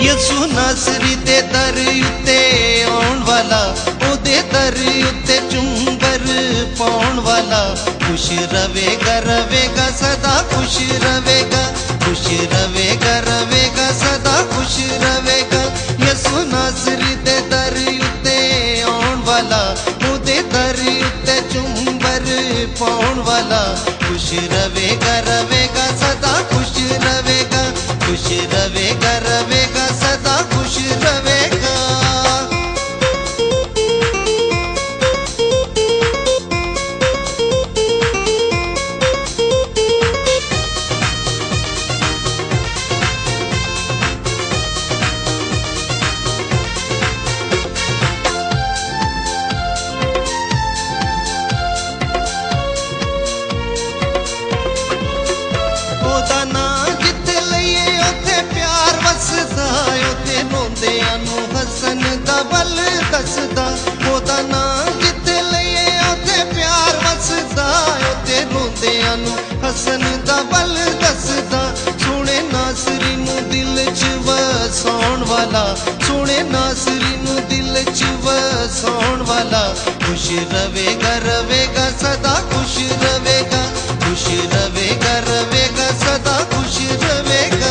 यसू नासरी दे दर उत्ते आउण वाला, ओदे दर उत्ते चुंबर पाउण वाला, खुश रवेगा रवेगा सदा खुश रवेगा, खुश रवेगा रवेगा सदा खुश रवेगा। यसू नासरी दे दर उत्ते आउण वाला, ओदे दर उत्ते चुंबर पाउण वाला, खुश रवेगा रवेगा सदा खुश रवेगा, खुश रवेगा रवेगा सदा खुश रवेगा। ओदा नां जिथे लईए उथे प्यार वसदा, उथे रोंदियां नूं हसन दा बल दसदा। ओदा नां जिथे लईए उथे प्यार वसदा, उथे रोंदियां नूं हसन दा बल दसदा। सोहणे नासरी नूं दिल च वसाउण वाला, सोहणे नासरी नूं दिल च वसाउण वाला, खुश रवेगा रवेगा सदा खुश रवेगा, खुश रवेगा रवेगा सदा खुश रवेगा।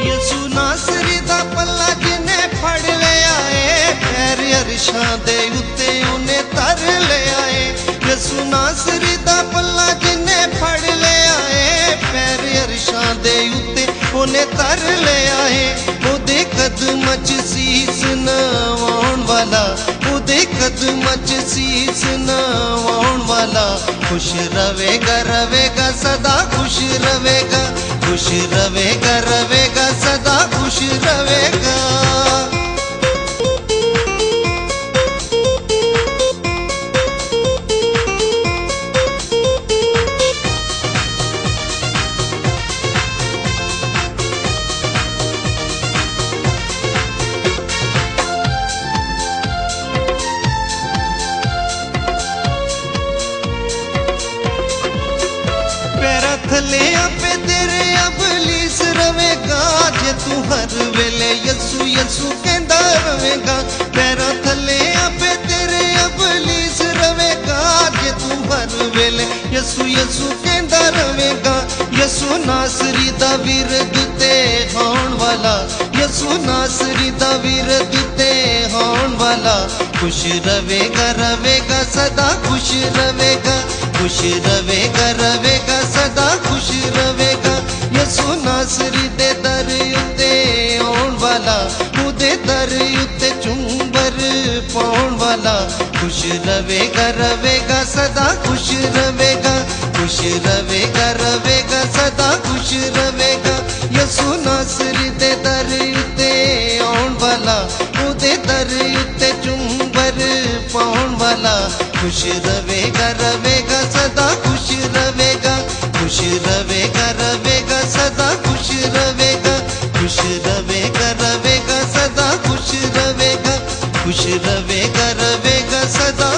यसू नासरी दा पल्ला जिने फड़ लिया है, पैर अरशां दे उत्ते उन्हें तर लिया है। यसू नासरी दा पल्ला जिने फड़ लिया है, पैर अरशां दे उत्ते उन्हें तर लिया है। ओदे कदमां च सीस नवाउण वाला, ओदे कदमां च सीस नवाउण वाला, खुश रवेगा रवेगा सदा खुश रवेगा, खुश रवेगा रवेगा सदा खुश रवेगा। पैरा थले आपे तेरे अबलीस रवेगा, जे तू हर वेले यसू यसू कहंदा रवेगा। पैरा थले आपे तेरे अबलीस रवेगा, जे तू हर वेले यसू यसू कहंदा रवेगा। यसू नासरी दा विरद ते खाउण वाला, यसू नासरी दा विरद ते खाउण वाला, खुश रवेगा रवेगा सदा खुश रवेगा, खुश रवेगा रवेगा सदा खुश रवेगा। यसू नासरी दे दर उत्ते आउण वाला, ओदे दर उत्ते चुंबर पाउण वाला, खुश रवेगा रवेगा सदा खुश रवेगा, खुश रवेगा रवेगा सदा खुश रवेगा। यसू नासरी दे दर उत्ते आउण वाला, ओदे दर उत्ते चुंबर पाउण वाला, खुश रवेगा रवेगा सदा खुश रवेगा, खुश रवेगा रवेगा सदा खुश रवेगा, खुश रवेगा रवेगा सदा खुश रवेगा, खुश रवेगा रवेगा सदा